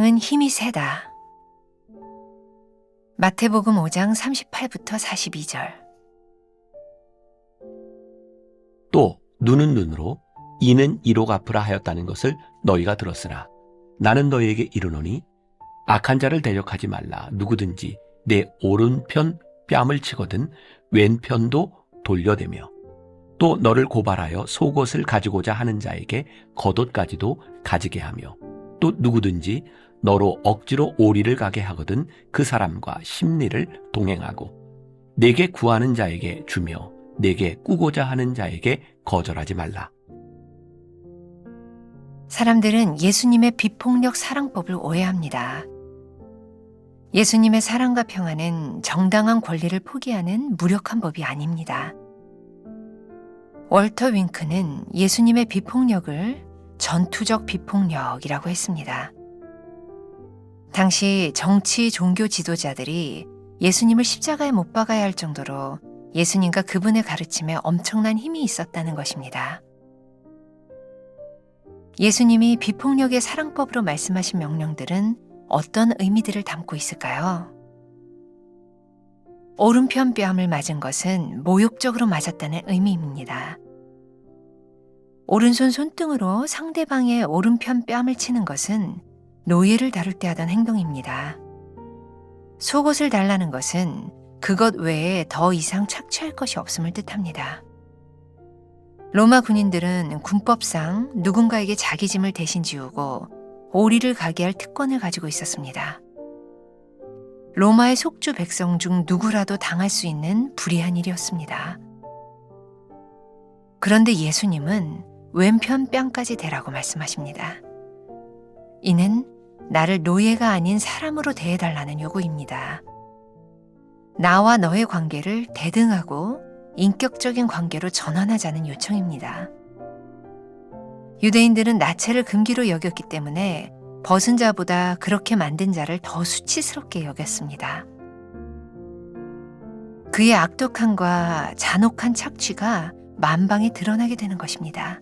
사랑은 힘이 세다. 마태복음 5장 38부터 42절. 또 눈은 눈으로 이는 이로 갚으라 하였다는 것을 너희가 들었으나 나는 너희에게 이르노니 악한 자를 대적하지 말라. 누구든지 내 오른편 뺨을 치거든 왼편도 돌려대며 또 너를 고발하여 속옷을 가지고자 하는 자에게 겉옷까지도 가지게 하며 또 누구든지 너로 억지로 오리를 가게 하거든 그 사람과 십리를 동행하고 내게 구하는 자에게 주며 내게 꾸고자 하는 자에게 거절하지 말라. 사람들은 예수님의 비폭력 사랑법을 오해합니다. 예수님의 사랑과 평화는 정당한 권리를 포기하는 무력한 법이 아닙니다. 월터 윙크는 예수님의 비폭력을 전투적 비폭력이라고 했습니다. 당시 정치, 종교 지도자들이 예수님을 십자가에 못 박아야 할 정도로 예수님과 그분의 가르침에 엄청난 힘이 있었다는 것입니다. 예수님이 비폭력의 사랑법으로 말씀하신 명령들은 어떤 의미들을 담고 있을까요? 오른편 뺨을 맞은 것은 모욕적으로 맞았다는 의미입니다. 오른손 손등으로 상대방의 오른편 뺨을 치는 것은 노예를 다룰 때 하던 행동입니다. 속옷을 달라는 것은 그것 외에 더 이상 착취할 것이 없음을 뜻합니다. 로마 군인들은 군법상 누군가에게 자기 짐을 대신 지우고 오리를 가게 할 특권을 가지고 있었습니다. 로마의 속주 백성 중 누구라도 당할 수 있는 불의한 일이었습니다. 그런데 예수님은 왼편 뺨까지 대라고 말씀하십니다. 이는 나를 노예가 아닌 사람으로 대해달라는 요구입니다. 나와 너의 관계를 대등하고 인격적인 관계로 전환하자는 요청입니다. 유대인들은 나체를 금기로 여겼기 때문에 벗은 자보다 그렇게 만든 자를 더 수치스럽게 여겼습니다. 그의 악독함과 잔혹한 착취가 만방에 드러나게 되는 것입니다.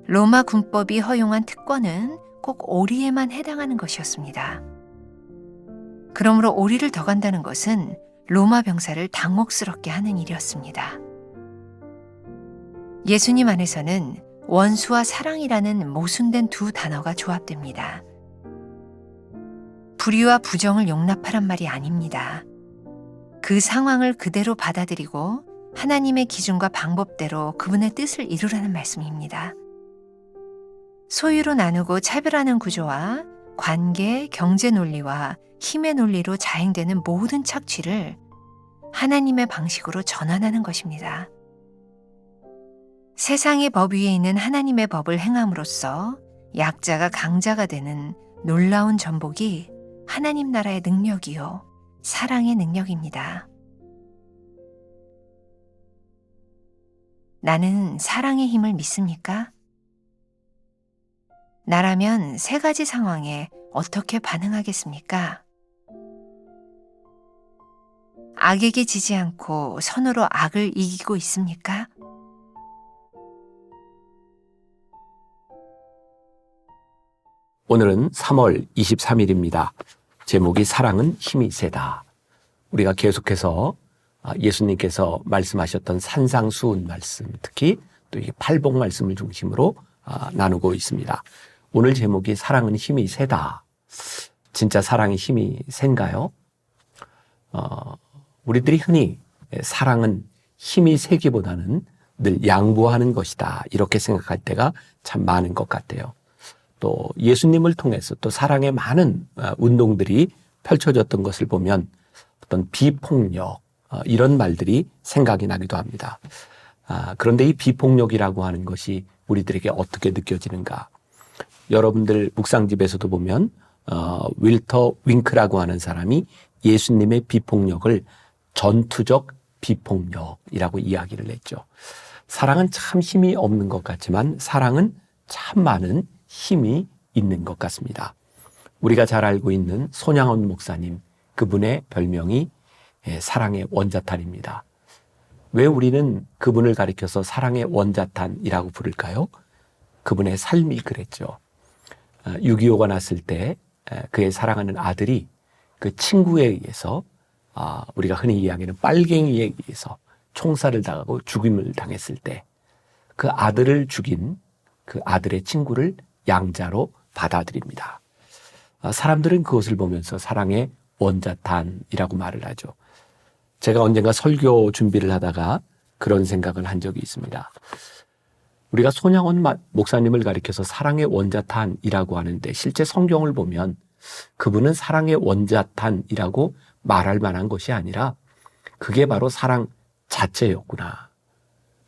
로마 군법이 허용한 특권은 꼭 오리에만 해당하는 것이었습니다. 그러므로 오리를 더 간다는 것은 로마 병사를 당혹스럽게 하는 일이었습니다. 예수님 안에서는 원수와 사랑이라는 모순된 두 단어가 조합됩니다. 불의와 부정을 용납하란 말이 아닙니다. 그 상황을 그대로 받아들이고 하나님의 기준과 방법대로 그분의 뜻을 이루라는 말씀입니다. 소유로 나누고 차별하는 구조와 관계, 경제 논리와 힘의 논리로 자행되는 모든 착취를 하나님의 방식으로 전환하는 것입니다. 세상의 법 위에 있는 하나님의 법을 행함으로써 약자가 강자가 되는 놀라운 전복이 하나님 나라의 능력이요, 사랑의 능력입니다. 나는 사랑의 힘을 믿습니까? 나라면 세 가지 상황에 어떻게 반응하겠습니까? 악에게 지지 않고 선으로 악을 이기고 있습니까? 오늘은 3월 23일입니다. 제목이 사랑은 힘이 세다. 우리가 계속해서 예수님께서 말씀하셨던 산상수훈 말씀, 특히 또 이게 팔복 말씀을 중심으로 나누고 있습니다. 오늘 제목이 사랑은 힘이 세다. 진짜 사랑의 힘이 센가요? 우리들이 흔히 사랑은 힘이 세기보다는 늘 양보하는 것이다, 이렇게 생각할 때가 참 많은 것 같아요. 또 예수님을 통해서 또 사랑의 많은 운동들이 펼쳐졌던 것을 보면 어떤 비폭력, 이런 말들이 생각이 나기도 합니다. 그런데 이 비폭력이라고 하는 것이 우리들에게 어떻게 느껴지는가? 여러분들 묵상집에서도 보면 윌터 윙크라고 하는 사람이 예수님의 비폭력을 전투적 비폭력이라고 이야기를 했죠. 사랑은 참 힘이 없는 것 같지만 사랑은 참 많은 힘이 있는 것 같습니다. 우리가 잘 알고 있는 손양원 목사님, 그분의 별명이 사랑의 원자탄입니다. 왜 우리는 그분을 가리켜서 사랑의 원자탄이라고 부를까요? 그분의 삶이 그랬죠. 6.25가 났을 때 그의 사랑하는 아들이 그 친구에 의해서 우리가 흔히 이야기하는 빨갱이에 의해서 총살을 당하고 죽임을 당했을 때 그 아들을 죽인 그 아들의 친구를 양자로 받아들입니다. 사람들은 그것을 보면서 사랑의 원자탄이라고 말을 하죠. 제가 언젠가 설교 준비를 하다가 그런 생각을 한 적이 있습니다. 우리가 손양원 목사님을 가리켜서 사랑의 원자탄이라고 하는데 실제 성경을 보면 그분은 사랑의 원자탄이라고 말할 만한 것이 아니라 그게 바로 사랑 자체였구나.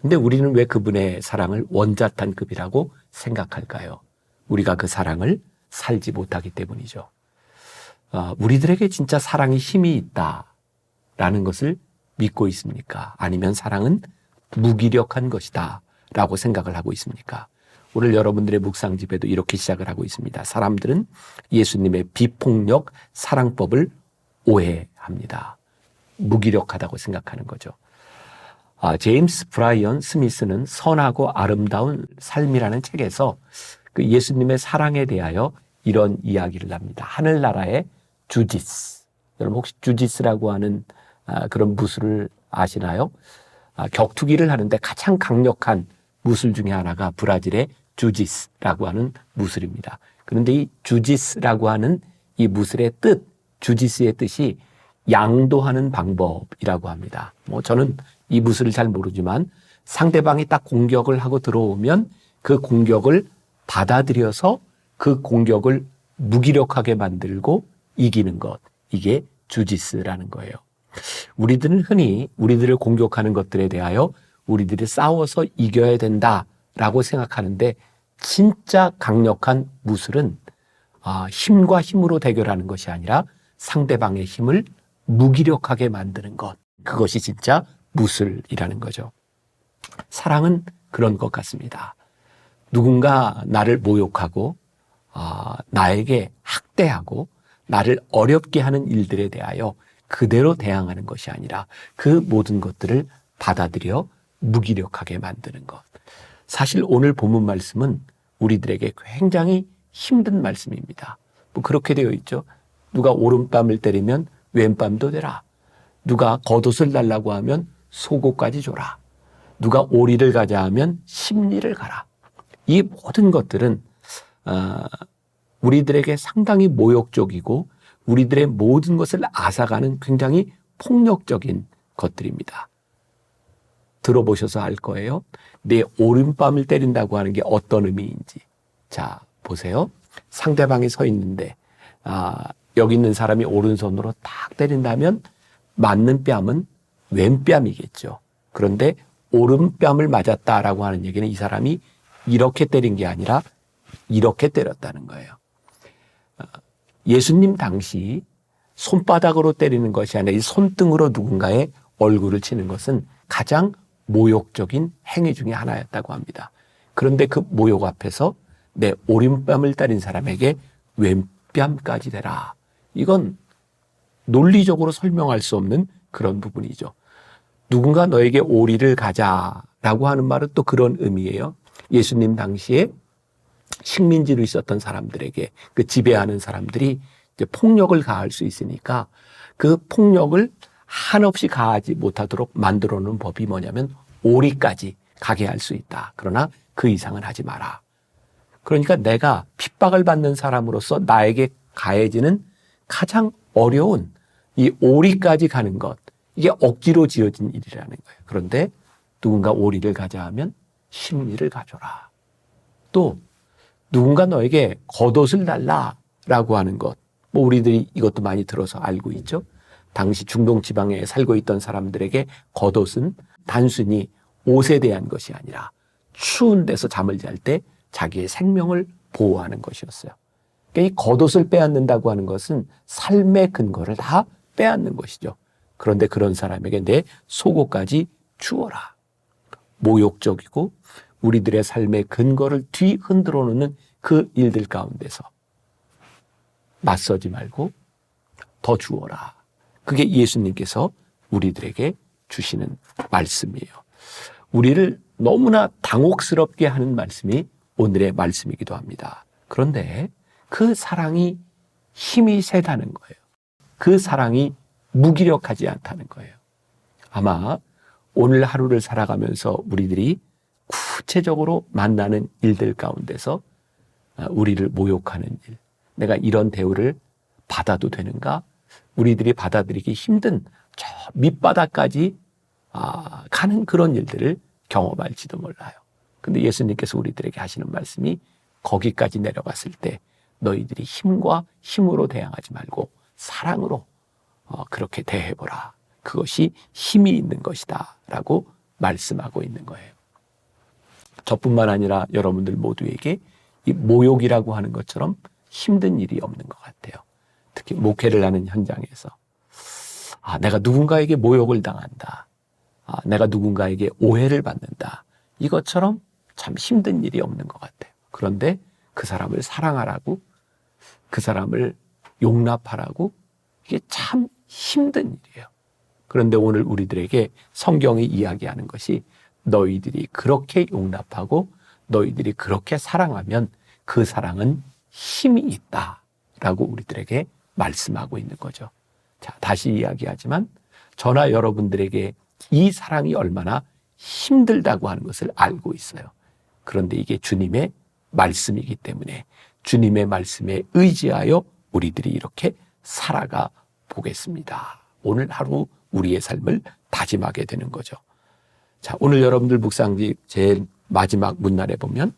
근데 우리는 왜 그분의 사랑을 원자탄급이라고 생각할까요? 우리가 그 사랑을 살지 못하기 때문이죠. 우리들에게 진짜 사랑이 힘이 있다라는 것을 믿고 있습니까? 아니면 사랑은 무기력한 것이다 라고 생각을 하고 있습니까? 오늘 여러분들의 묵상 집에도 이렇게 시작을 하고 있습니다. 사람들은 예수님의 비폭력 사랑법을 오해합니다. 무기력하다고 생각하는 거죠. 제임스 브라이언 스미스는 선하고 아름다운 삶이라는 책에서 그 예수님의 사랑에 대하여 이런 이야기를 합니다. 하늘나라의 주지스. 여러분 혹시 주지스라고 하는 그런 무술을 아시나요? 격투기를 하는데 가장 강력한 무술 중에 하나가 브라질의 주지스라고 하는 무술입니다. 그런데 이 주지스라고 하는 이 무술의 뜻, 주지스의 뜻이 양도하는 방법이라고 합니다. 저는 이 무술을 잘 모르지만 상대방이 딱 공격을 하고 들어오면 그 공격을 받아들여서 그 공격을 무기력하게 만들고 이기는 것. 이게 주지스라는 거예요. 우리들은 흔히 우리들을 공격하는 것들에 대하여 우리들이 싸워서 이겨야 된다라고 생각하는데 진짜 강력한 무술은 힘과 힘으로 대결하는 것이 아니라 상대방의 힘을 무기력하게 만드는 것. 그것이 진짜 무술이라는 거죠. 사랑은 그런 것 같습니다. 누군가 나를 모욕하고 나에게 학대하고 나를 어렵게 하는 일들에 대하여 그대로 대항하는 것이 아니라 그 모든 것들을 받아들여 무기력하게 만드는 것. 사실 오늘 본문 말씀은 우리들에게 굉장히 힘든 말씀입니다. 그렇게 되어 있죠. 누가 오른뺨을 때리면 왼뺨도 대라. 누가 겉옷을 달라고 하면 속옷까지 줘라. 누가 오리를 가자 하면 십리를 가라. 이 모든 것들은 우리들에게 상당히 모욕적이고 우리들의 모든 것을 앗아가는 굉장히 폭력적인 것들입니다. 들어보셔서 알 거예요. 내 오른뺨을 때린다고 하는 게 어떤 의미인지. 자, 보세요. 상대방이 서 있는데 여기 있는 사람이 오른손으로 딱 때린다면 맞는 뺨은 왼뺨이겠죠. 그런데 오른뺨을 맞았다라고 하는 얘기는 이 사람이 이렇게 때린 게 아니라 이렇게 때렸다는 거예요. 예수님 당시 손바닥으로 때리는 것이 아니라 이 손등으로 누군가의 얼굴을 치는 것은 가장 모욕적인 행위 중에 하나였다고 합니다. 그런데 그 모욕 앞에서 내 오른뺨을 때린 사람에게 왼뺨까지 대라. 이건 논리적으로 설명할 수 없는 그런 부분이죠. 누군가 너에게 오리를 가자라고 하는 말은 또 그런 의미예요. 예수님 당시에 식민지로 있었던 사람들에게 그 지배하는 사람들이 이제 폭력을 가할 수 있으니까 그 폭력을 한없이 가하지 못하도록 만들어 놓은 법이 뭐냐면 오리까지 가게 할 수 있다. 그러나 그 이상은 하지 마라. 그러니까 내가 핍박을 받는 사람으로서 나에게 가해지는 가장 어려운 이 오리까지 가는 것. 이게 억지로 지어진 일이라는 거예요. 그런데 누군가 오리를 가자 하면 십리를 가져라. 또 누군가 너에게 겉옷을 달라라고 하는 것. 우리들이 이것도 많이 들어서 알고 있죠. 당시 중동 지방에 살고 있던 사람들에게 겉옷은 단순히 옷에 대한 것이 아니라 추운 데서 잠을 잘 때 자기의 생명을 보호하는 것이었어요. 그러니까 이 겉옷을 빼앗는다고 하는 것은 삶의 근거를 다 빼앗는 것이죠. 그런데 그런 사람에게 내 속옷까지 주어라. 모욕적이고 우리들의 삶의 근거를 뒤흔들어 놓는 그 일들 가운데서 맞서지 말고 더 주어라. 그게 예수님께서 우리들에게 주시는 말씀이에요. 우리를 너무나 당혹스럽게 하는 말씀이 오늘의 말씀이기도 합니다. 그런데 그 사랑이 힘이 세다는 거예요. 그 사랑이 무기력하지 않다는 거예요. 아마 오늘 하루를 살아가면서 우리들이 구체적으로 만나는 일들 가운데서 우리를 모욕하는 일, 내가 이런 대우를 받아도 되는가? 우리들이 받아들이기 힘든 저 밑바닥까지 가는 그런 일들을 경험할지도 몰라요. 근데 예수님께서 우리들에게 하시는 말씀이 거기까지 내려갔을 때 너희들이 힘과 힘으로 대항하지 말고 사랑으로 그렇게 대해보라. 그것이 힘이 있는 것이다 라고 말씀하고 있는 거예요. 저뿐만 아니라 여러분들 모두에게 이 모욕이라고 하는 것처럼 힘든 일이 없는 것 같아요. 특히 목회를 하는 현장에서 내가 누군가에게 모욕을 당한다. 내가 누군가에게 오해를 받는다. 이것처럼 참 힘든 일이 없는 것 같아요. 그런데 그 사람을 사랑하라고, 그 사람을 용납하라고, 이게 참 힘든 일이에요. 그런데 오늘 우리들에게 성경이 이야기하는 것이 너희들이 그렇게 용납하고 너희들이 그렇게 사랑하면 그 사랑은 힘이 있다라고 우리들에게 말씀하고 있는 거죠. 자, 다시 이야기하지만 저나 여러분들에게 이 사랑이 얼마나 힘들다고 하는 것을 알고 있어요. 그런데 이게 주님의 말씀이기 때문에 주님의 말씀에 의지하여 우리들이 이렇게 살아가 보겠습니다. 오늘 하루 우리의 삶을 다짐하게 되는 거죠. 자, 오늘 여러분들 묵상지 제일 마지막 문날에 보면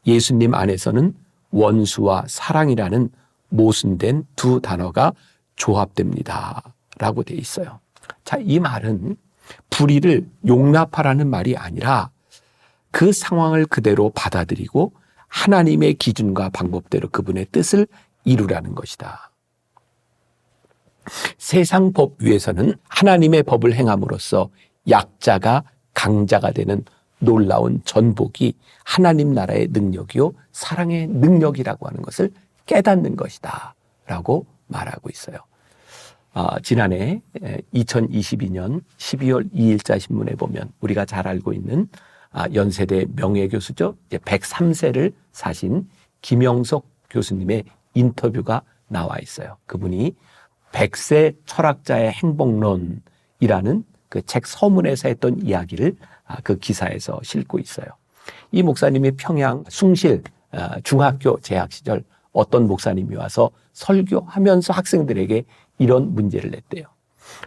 예수님 안에서는 원수와 사랑이라는 모순된 두 단어가 조합됩니다 라고 돼 있어요. 자, 이 말은 불의를 용납하라는 말이 아니라 그 상황을 그대로 받아들이고 하나님의 기준과 방법대로 그분의 뜻을 이루라는 것이다. 세상 법 위에서는 하나님의 법을 행함으로써 약자가 강자가 되는 놀라운 전복이 하나님 나라의 능력이요 사랑의 능력이라고 하는 것을 깨닫는 것이다 라고 말하고 있어요. 지난해 2022년 12월 2일자 신문에 보면 우리가 잘 알고 있는 연세대 명예교수죠. 103세를 사신 김영석 교수님의 인터뷰가 나와 있어요. 그분이 100세 철학자의 행복론이라는 그 책 서문에서 했던 이야기를 그 기사에서 싣고 있어요. 이 목사님이 평양 숭실 중학교 재학 시절 어떤 목사님이 와서 설교하면서 학생들에게 이런 문제를 냈대요.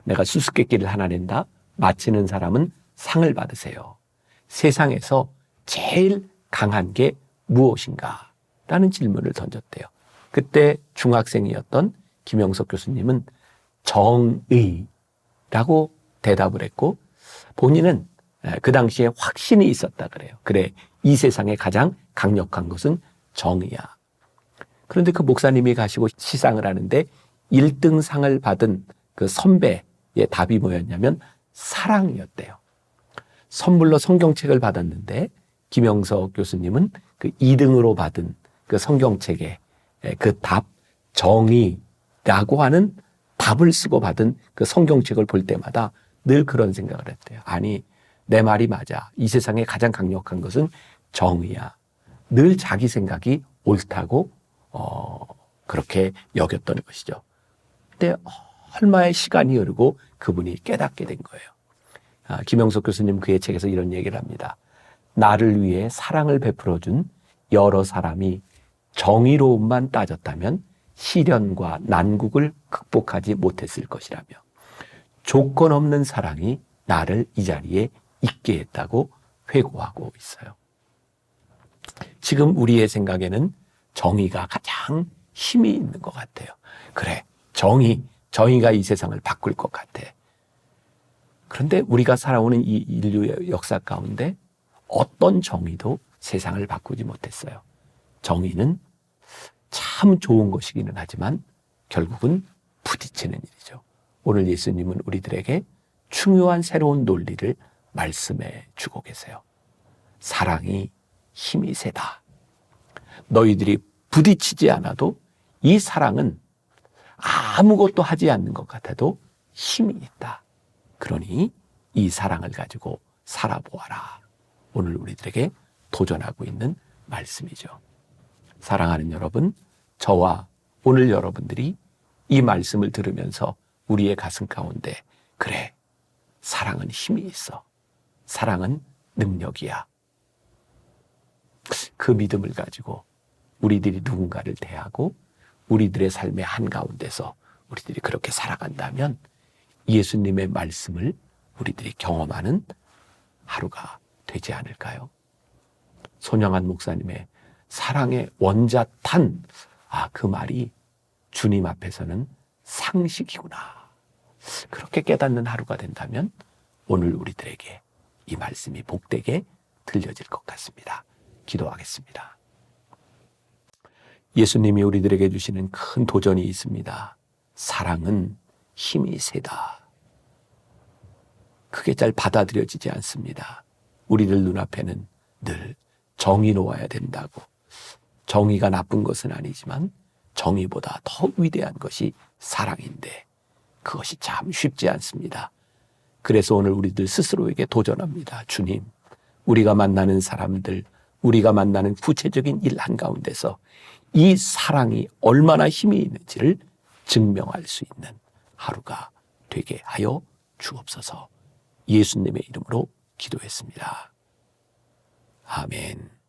내가 수수께끼를 하나 낸다. 맞히는 사람은 상을 받으세요. 세상에서 제일 강한 게 무엇인가? 라는 질문을 던졌대요. 그때 중학생이었던 김영석 교수님은 정의라고 대답을 했고 본인은 그 당시에 확신이 있었다 그래요. 그래, 이 세상에 가장 강력한 것은 정의야. 그런데 그 목사님이 가시고 시상을 하는데 1등 상을 받은 그 선배의 답이 뭐였냐면 사랑이었대요. 선물로 성경책을 받았는데 김영석 교수님은 그 2등으로 받은 그 성경책에 그 답, 정의라고 하는 답을 쓰고 받은 그 성경책을 볼 때마다 늘 그런 생각을 했대요. 아니, 내 말이 맞아. 이 세상에 가장 강력한 것은 정의야. 늘 자기 생각이 옳다고 그렇게 여겼던 것이죠. 근데 얼마의 시간이 흐르고 그분이 깨닫게 된 거예요. 김영석 교수님 그의 책에서 이런 얘기를 합니다. 나를 위해 사랑을 베풀어준 여러 사람이 정의로움만 따졌다면 시련과 난국을 극복하지 못했을 것이라며 조건 없는 사랑이 나를 이 자리에 있게 했다고 회고하고 있어요. 지금 우리의 생각에는 정의가 가장 힘이 있는 것 같아요. 그래, 정의가 이 세상을 바꿀 것 같아. 그런데 우리가 살아오는 이 인류의 역사 가운데 어떤 정의도 세상을 바꾸지 못했어요. 정의는 참 좋은 것이기는 하지만 결국은 부딪히는 일이죠. 오늘 예수님은 우리들에게 중요한 새로운 논리를 말씀해 주고 계세요. 사랑이 힘이 세다. 너희들이 부딪히지 않아도 이 사랑은 아무것도 하지 않는 것 같아도 힘이 있다. 그러니 이 사랑을 가지고 살아보아라. 오늘 우리들에게 도전하고 있는 말씀이죠. 사랑하는 여러분, 저와 오늘 여러분들이 이 말씀을 들으면서 우리의 가슴 가운데 그래, 사랑은 힘이 있어. 사랑은 능력이야. 그 믿음을 가지고 우리들이 누군가를 대하고 우리들의 삶의 한가운데서 우리들이 그렇게 살아간다면 예수님의 말씀을 우리들이 경험하는 하루가 되지 않을까요? 손영한 목사님의 사랑의 원자탄, 그 말이 주님 앞에서는 상식이구나. 그렇게 깨닫는 하루가 된다면 오늘 우리들에게 이 말씀이 복되게 들려질 것 같습니다. 기도하겠습니다. 예수님이 우리들에게 주시는 큰 도전이 있습니다. 사랑은 힘이 세다. 그게 잘 받아들여지지 않습니다. 우리들 눈앞에는 늘 정의로워야 된다고. 정의가 나쁜 것은 아니지만 정의보다 더 위대한 것이 사랑인데 그것이 참 쉽지 않습니다. 그래서 오늘 우리들 스스로에게 도전합니다. 주님, 우리가 만나는 사람들, 우리가 만나는 구체적인 일 한가운데서 이 사랑이 얼마나 힘이 있는지를 증명할 수 있는 하루가 되게 하여 주옵소서. 예수님의 이름으로 기도했습니다. 아멘.